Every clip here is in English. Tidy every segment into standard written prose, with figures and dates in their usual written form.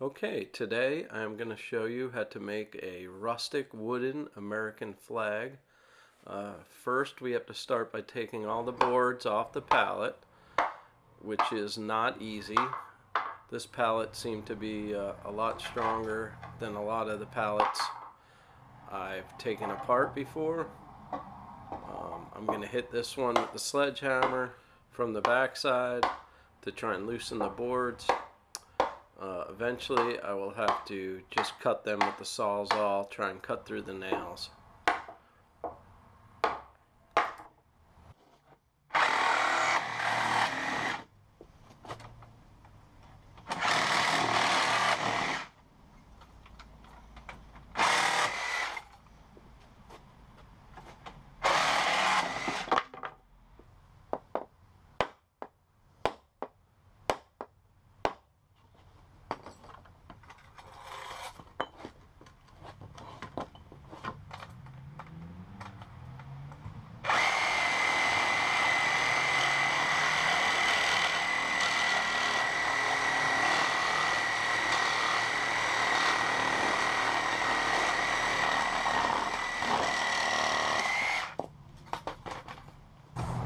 Okay, today I'm going to show you how to make a rustic wooden American flag. First we have to start by taking all the boards off the pallet, which is not easy. This pallet seemed to be a lot stronger than a lot of the pallets I've taken apart before. I'm going to hit this one with the sledgehammer from the backside to try and loosen the boards. Eventually I will have to just cut them with the Sawzall, try and cut through the nails.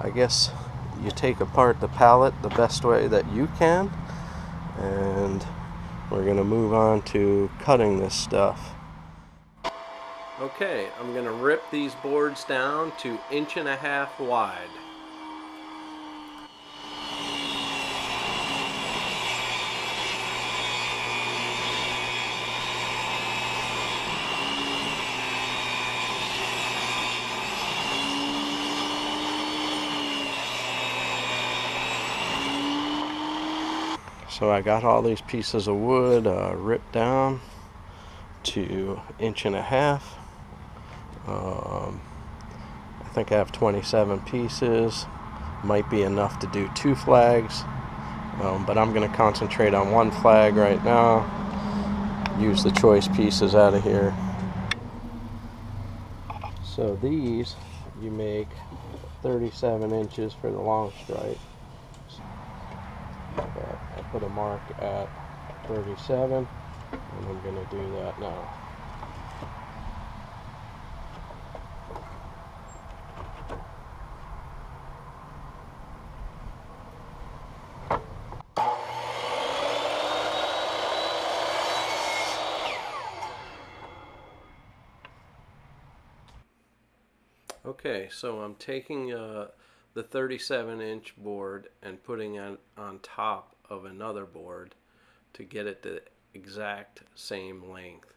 I guess you take apart the pallet the best way that you can, and we're going to move on to cutting this stuff. Okay, I'm going to rip these boards down to 1.5 inches wide. So I got all these pieces of wood ripped down to 1.5 inches. I think I have 27 pieces. Might be enough to do 2 flags, but I'm going to concentrate on 1 flag right now. Use the choice pieces out of here. So these you make 37 inches for the long stripe. I put a mark at 37, and I'm going to do that now. Okay, so I'm taking the 37-inch board and putting it on top of another board to get it the exact same length.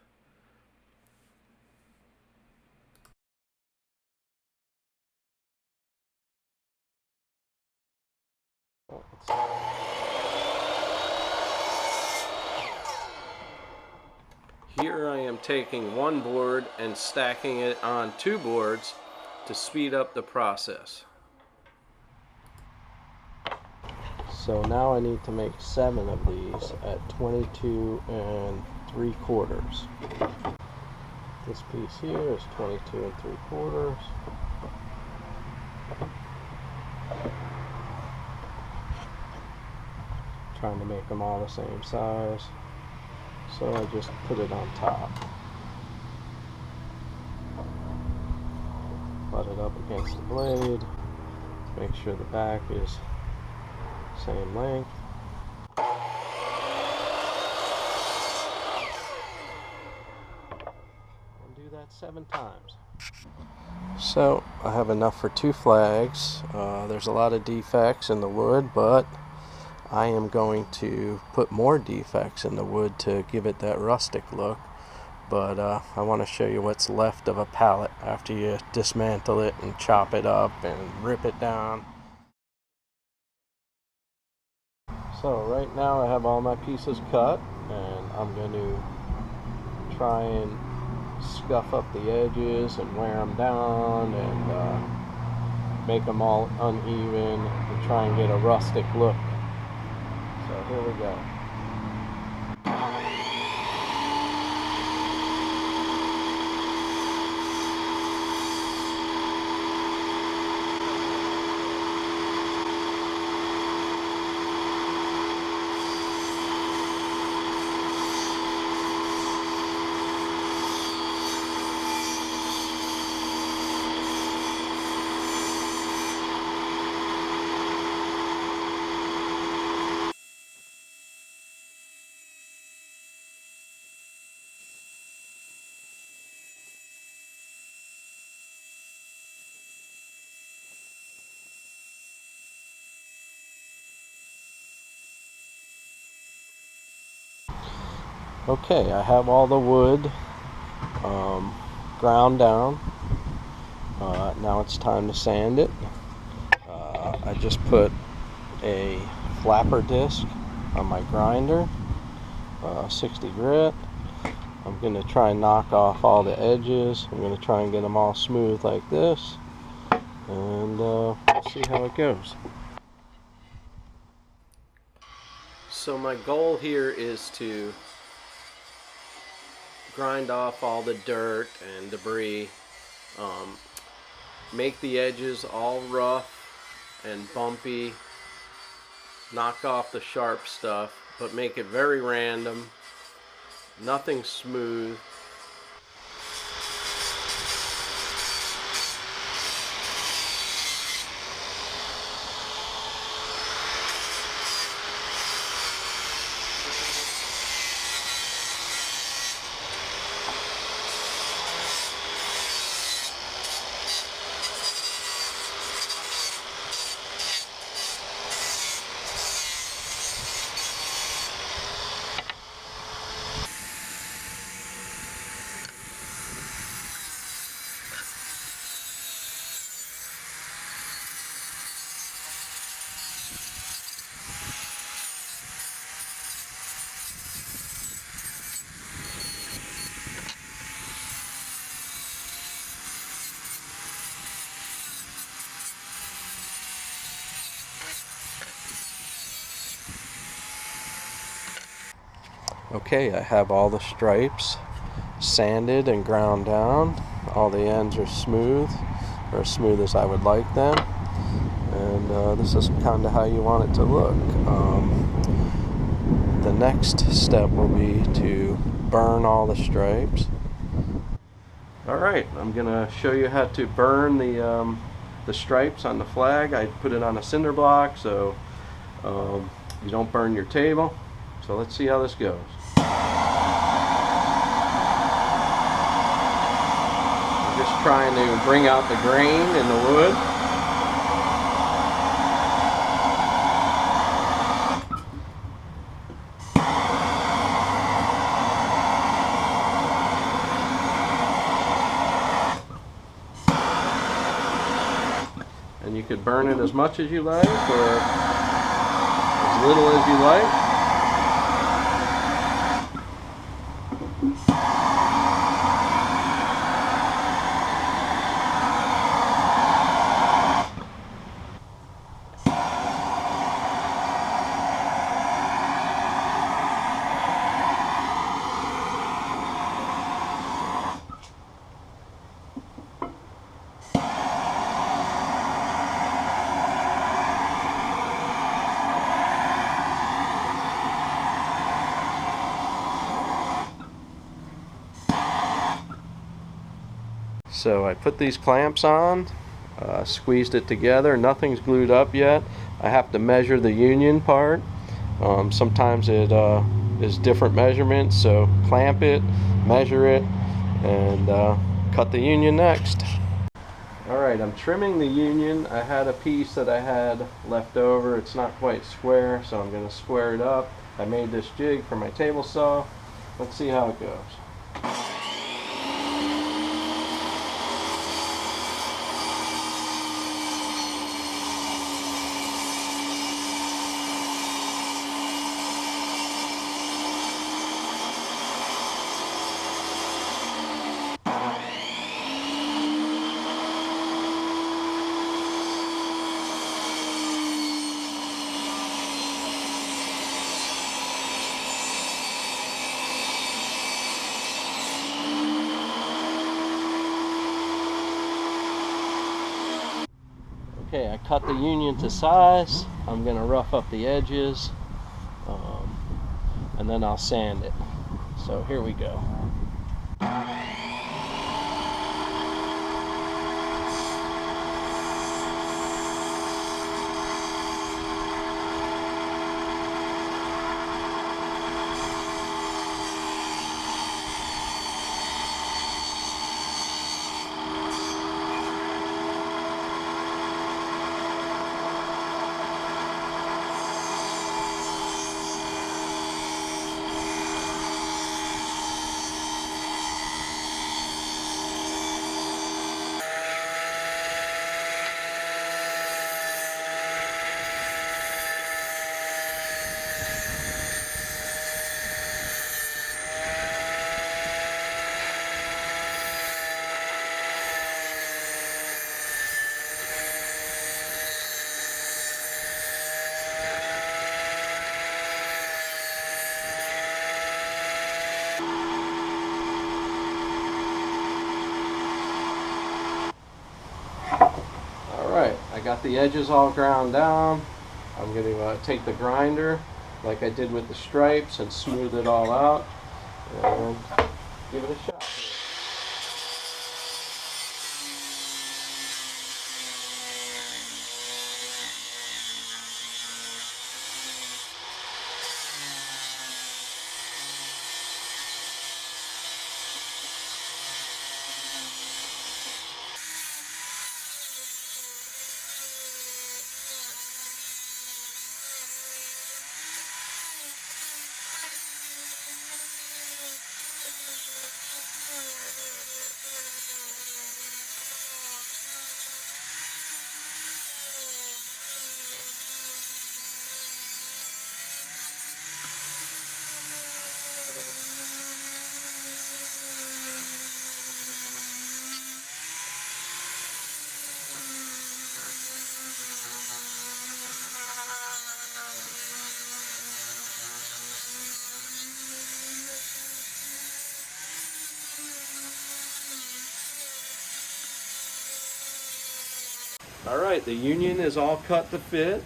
Here I am taking 1 board and stacking it on 2 boards to speed up the process. So now I need to make 7 of these at 22 3/4. This piece here is 22 3/4. Trying to make them all the same size, so I just put it on top. Butt it up against the blade to make sure the back is same length. And do that 7 times. So I have enough for 2 flags. There's a lot of defects in the wood, but I am going to put more defects in the wood to give it that rustic look. But I want to show you what's left of a pallet after you dismantle it and chop it up and rip it down. So right now I have all my pieces cut, and I'm going to try and scuff up the edges and wear them down and make them all uneven and try and get a rustic look. So here we go. Okay, I have all the wood ground down. Now it's time to sand it. I just put a flapper disc on my grinder, 60 grit. I'm going to try and knock off all the edges. I'm going to try and get them all smooth like this, and we'll see how it goes. So my goal here is to grind off all the dirt and debris, make the edges all rough and bumpy, knock off the sharp stuff, but make it very random, nothing smooth. Okay, I have all the stripes sanded and ground down. All the ends are smooth, or as smooth as I would like them. And this is kind of how you want it to look. The next step will be to burn all the stripes. Alright, I'm going to show you how to burn the stripes on the flag. I put it on a cinder block so you don't burn your table. So let's see how this goes. I'm just trying to bring out the grain in the wood. And you could burn it as much as you like or as little as you like. So I put these clamps on, squeezed it together. Nothing's glued up yet. I have to measure the union part. Sometimes it is different measurements, so clamp it, measure it, and cut the union next. Alright, I'm trimming the union. I had a piece that I had left over. It's not quite square, so I'm going to square it up. I made this jig for my table saw. Let's see how it goes. Okay, I cut the union to size. I'm going to rough up the edges, and then I'll sand it. So here we go. got the edges all ground down. I'm going to take the grinder like I did with the stripes and smooth it all out and give it a shot. Alright, the union is all cut to fit,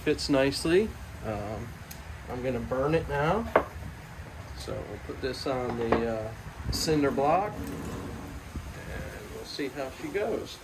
fits nicely. I'm going to burn it now. So we'll put this on the cinder block and we'll see how she goes.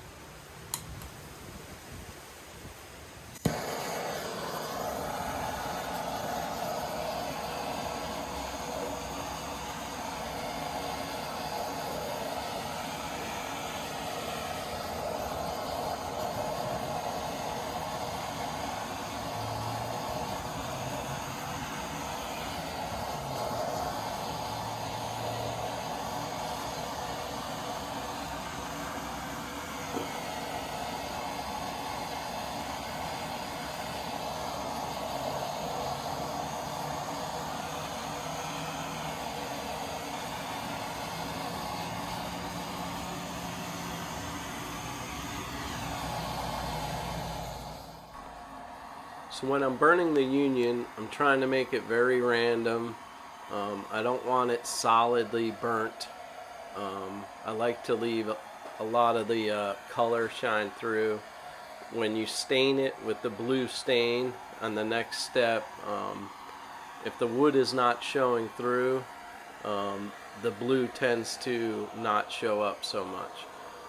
So when I'm burning the union, I'm trying to make it very random. I don't want it solidly burnt. I like to leave a lot of the color shine through. When you stain it with the blue stain on the next step, if the wood is not showing through, the blue tends to not show up so much.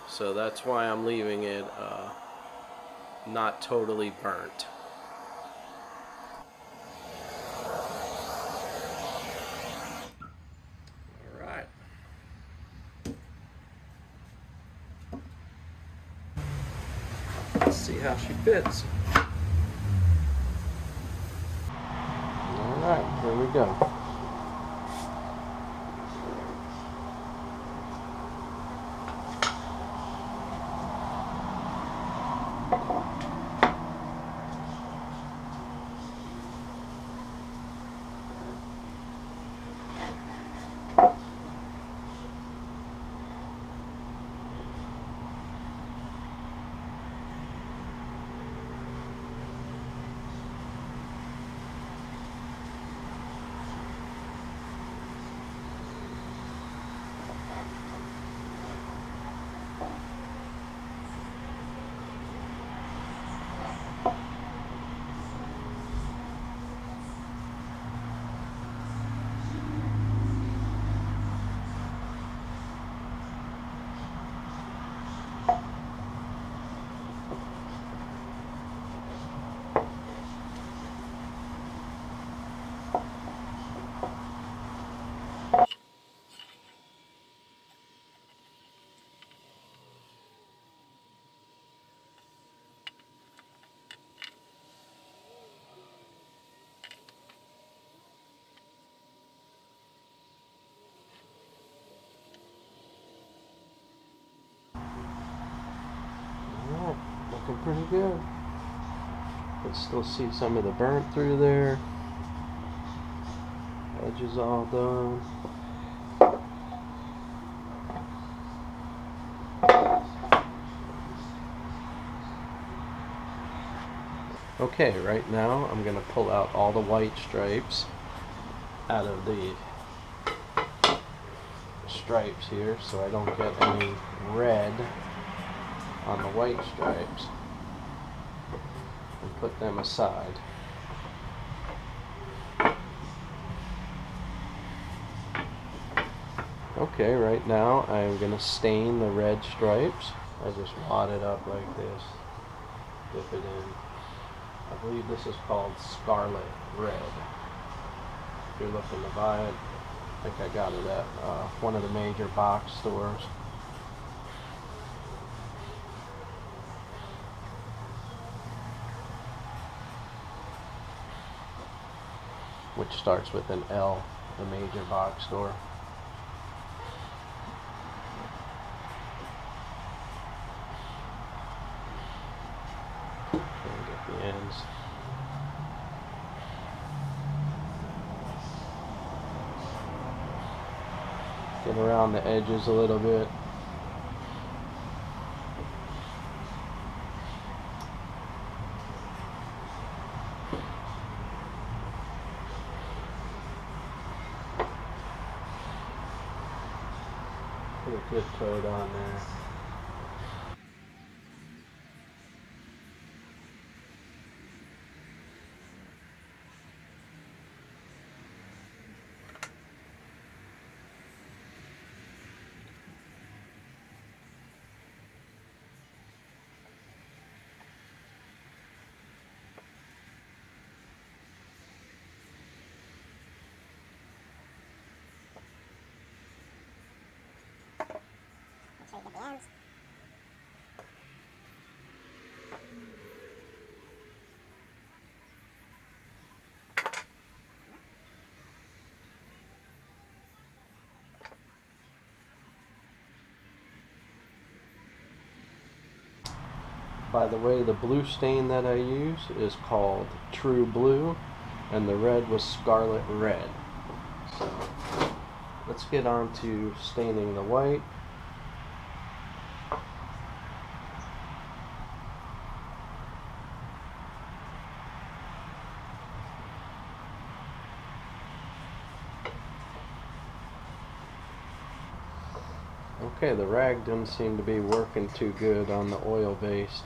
So that's why I'm leaving it not totally burnt. Let's see how she fits. Alright, here we go. Looking pretty good. But still see some of the burnt through there. Edge is all done. Okay, right now I'm going to pull out all the white stripes out of the stripes here so I don't get any red on the white stripes. and put them aside. Okay, right now I'm going to stain the red stripes. I just wad it up like this, dip it in. I believe this is called Scarlet Red. If you're looking to buy it, I think I got it at one of the major box stores. Which starts with an L, the major box store. And get the ends. Get around the edges a little bit. Put a good coat on there. So you get the ends. By the way, the blue stain that I use is called True Blue, and the red was Scarlet Red. So let's get on to staining the white. Okay, the rag didn't seem to be working too good on the oil-based.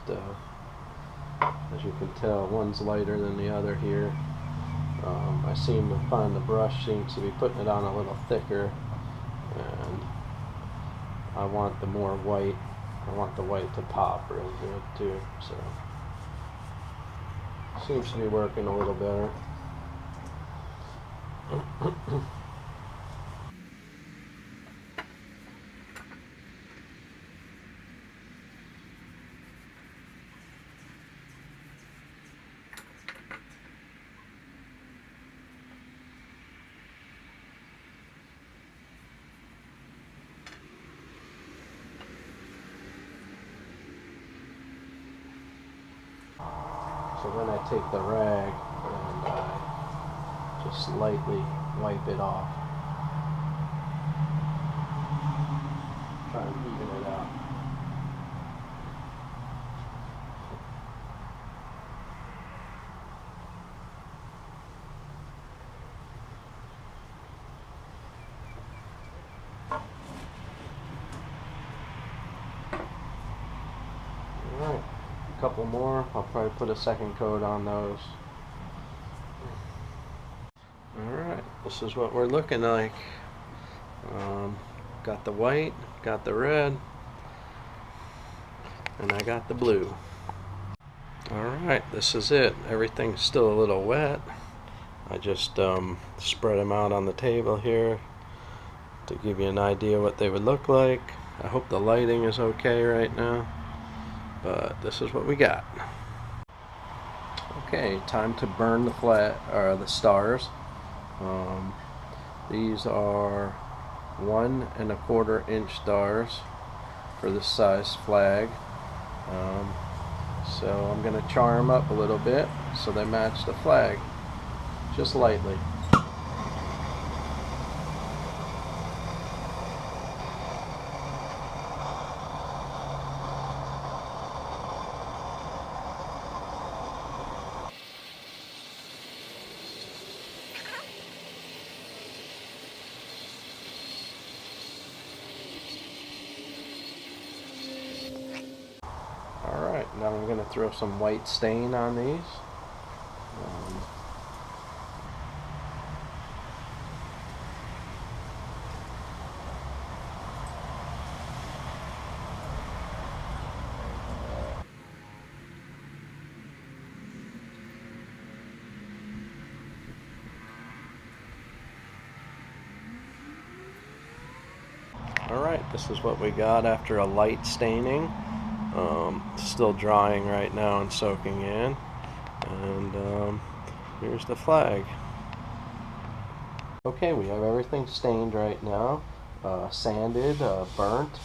As you can tell, one's lighter than the other here. I seem to find the brush seems to be putting it on a little thicker, and I want the more white. I want the white to pop real good too. So seems to be working a little better. So then I take the rag and I just lightly wipe it off. Try and even it out. Alright, a couple more. I'll probably put a second coat on those. Alright, this is what we're looking like. Got the white, got the red, and I got the blue. Alright, this is it. Everything's still a little wet. I just spread them out on the table here to give you an idea what they would look like. I hope the lighting is okay right now, but this is what we got. Okay, time to burn the stars. These are 1 1/4 inch stars for this size flag. So I'm going to char them up a little bit so they match the flag, just lightly. Alright, now I'm going to throw some white stain on these. Alright, this is what we got after a light staining. Still drying right now and soaking in. And here's the flag. Okay, we have everything stained right now, sanded, burnt,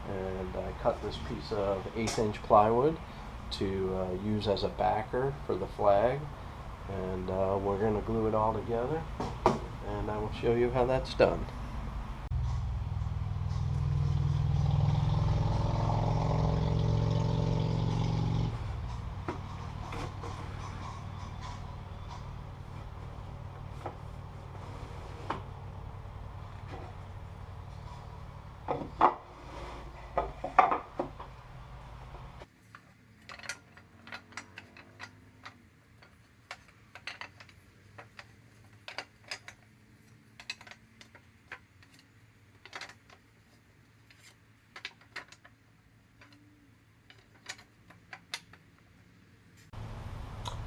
and I cut this piece of 1/8" plywood to use as a backer for the flag. And we're going to glue it all together, and I will show you how that's done.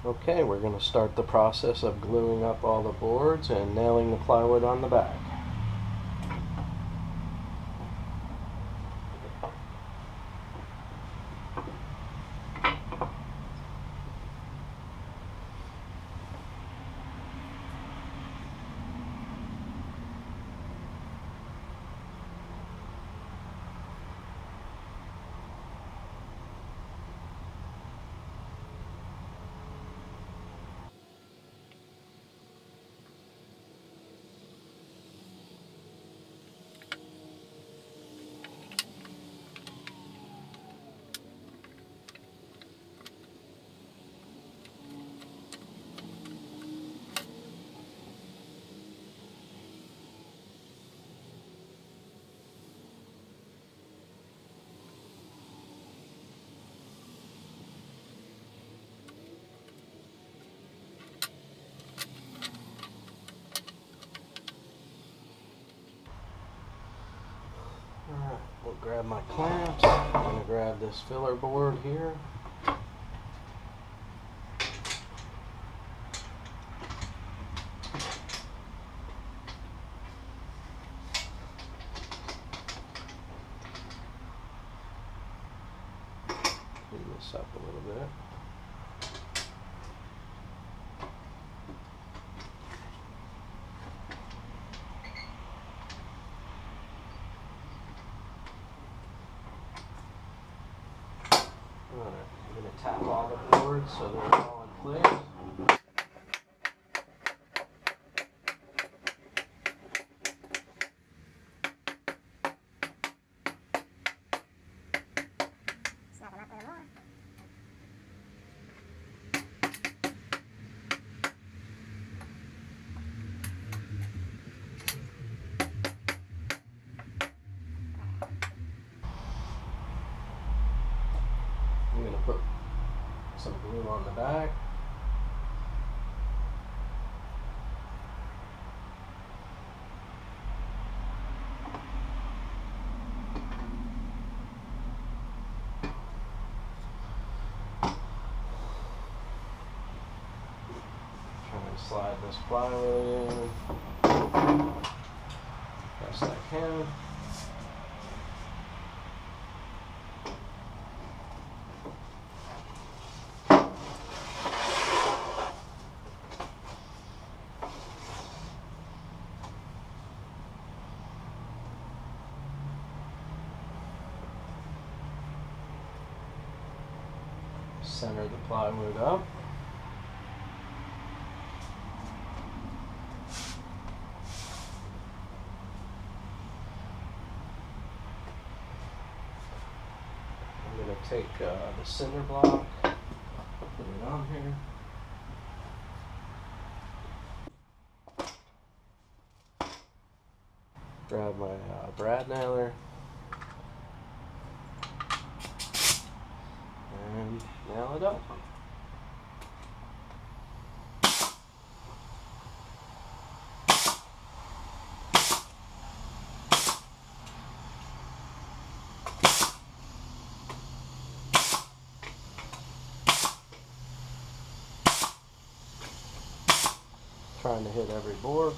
Okay, we're going to start the process of gluing up all the boards and nailing the plywood on the back. Alright, we'll grab my clamps. I'm going to grab this filler board here. Clean this up a little bit. Alright, I'm going to tap all the boards so they're all in place. Snap them up a little more. I'm going to put some glue on the back. Trying to slide this plywood in best I can. Center the plywood up. I'm going to take the cinder block, put it on here. Grab my brad nailer and and nail it open. Trying to hit every board.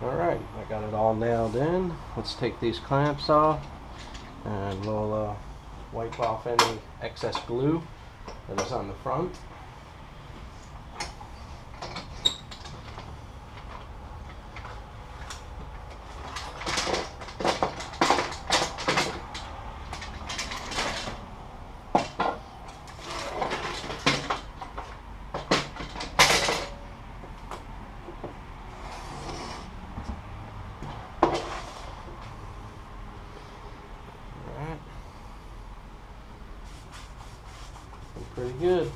Alright, I got it all nailed in. Let's take these clamps off and we'll wipe off any excess glue that is on the front. Pretty good.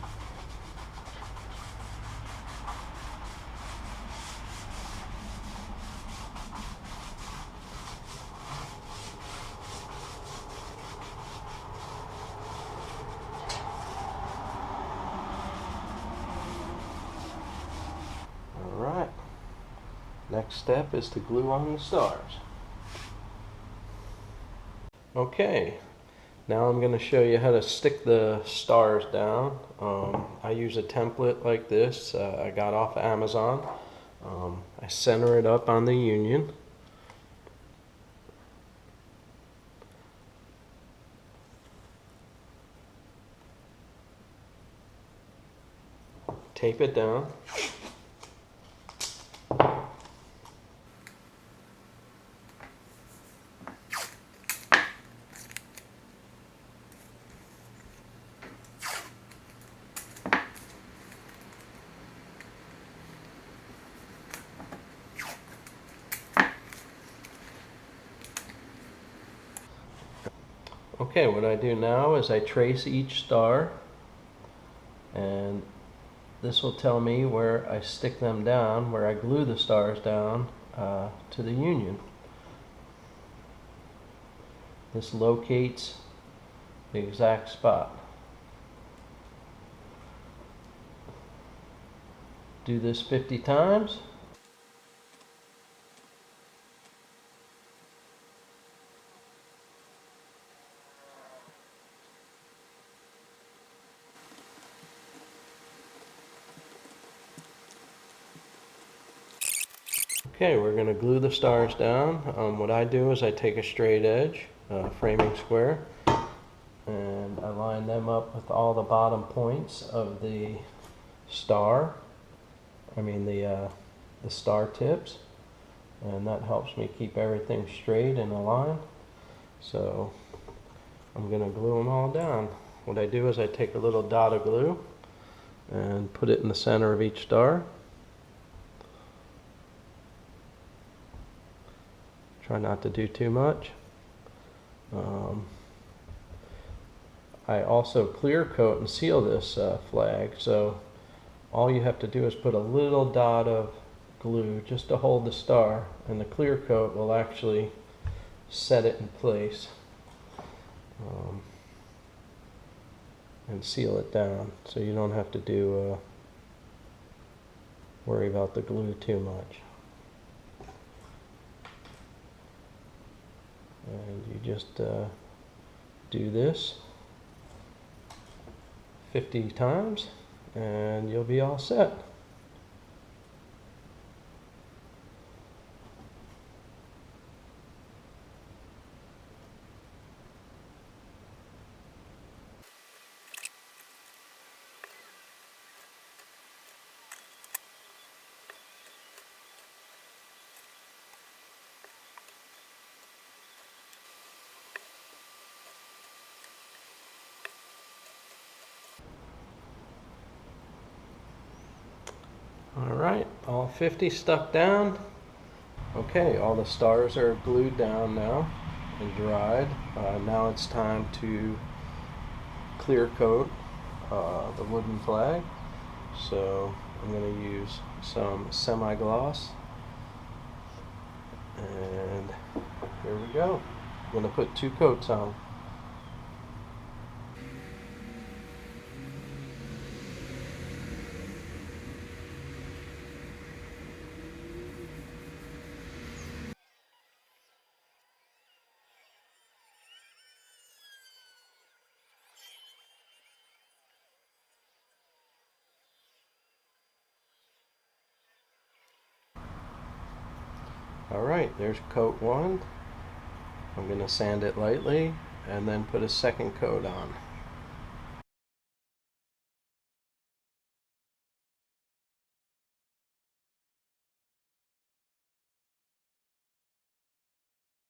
All right. Next step is to glue on the stars. Okay. Now I'm going to show you how to stick the stars down. I use a template like this I got off Amazon. I center it up on the union. Tape it down. Okay, what I do now is I trace each star, and this will tell me where I stick them down, where I glue the stars down to the union. This locates the exact spot. Do this 50 times. Okay, we're going to glue the stars down. What I do is I take a straight edge, framing square, and I line them up with all the bottom points of the star. The star tips, and that helps me keep everything straight and aligned. So I'm going to glue them all down. What I do is I take a little dot of glue and put it in the center of each star. Try not to do too much. I also clear coat and seal this flag, so all you have to do is put a little dot of glue just to hold the star, and the clear coat will actually set it in place and seal it down, so you don't have to worry about the glue too much. And you just do this 50 times, and you'll be all set. Alright, all 50 stuck down. Okay, all the stars are glued down now and dried. Now it's time to clear coat the wooden flag. So I'm going to use some semi-gloss, and here we go. I'm going to put 2 coats on. Alright, there's coat 1. I'm going to sand it lightly and then put a second coat on.